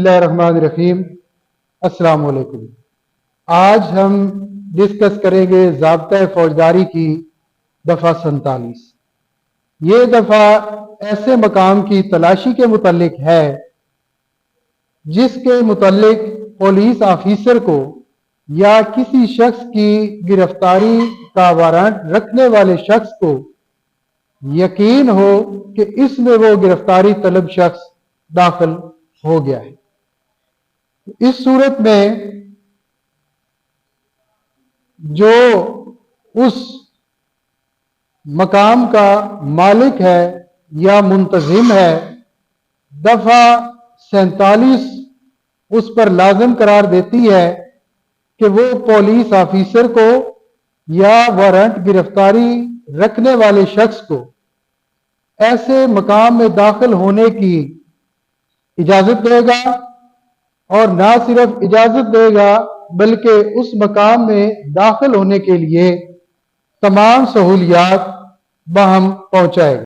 बिस्मिल्लाहिर्रहमानिर्रहीम। अस्सलाम वालेकुम। आज हम डिस्कस करेंगे ज़ाब्ता फौजदारी की दफ़ा 47। ये दफ़ा ऐसे मकाम की तलाशी के मुतल्लिक है जिसके मुतल्लिक पुलिस ऑफिसर को या किसी शख्स की गिरफ्तारी का वारंट रखने वाले शख्स को यकीन हो कि इसमें वो गिरफ्तारी तलब शख्स दाखिल हो गया है। इस सूरत में जो उस मकाम का मालिक है या मुंतजिम है, दफा 47 उस पर लाजम करार देती है कि वो पुलिस ऑफिसर को या वारंट गिरफ्तारी रखने वाले शख्स को ऐसे मकाम में दाखिल होने की इजाजत देगा, और ना सिर्फ इजाजत देगा बल्कि उस मकाम में दाखिल होने के लिए तमाम सहूलियात बहम पहुंचाएगा।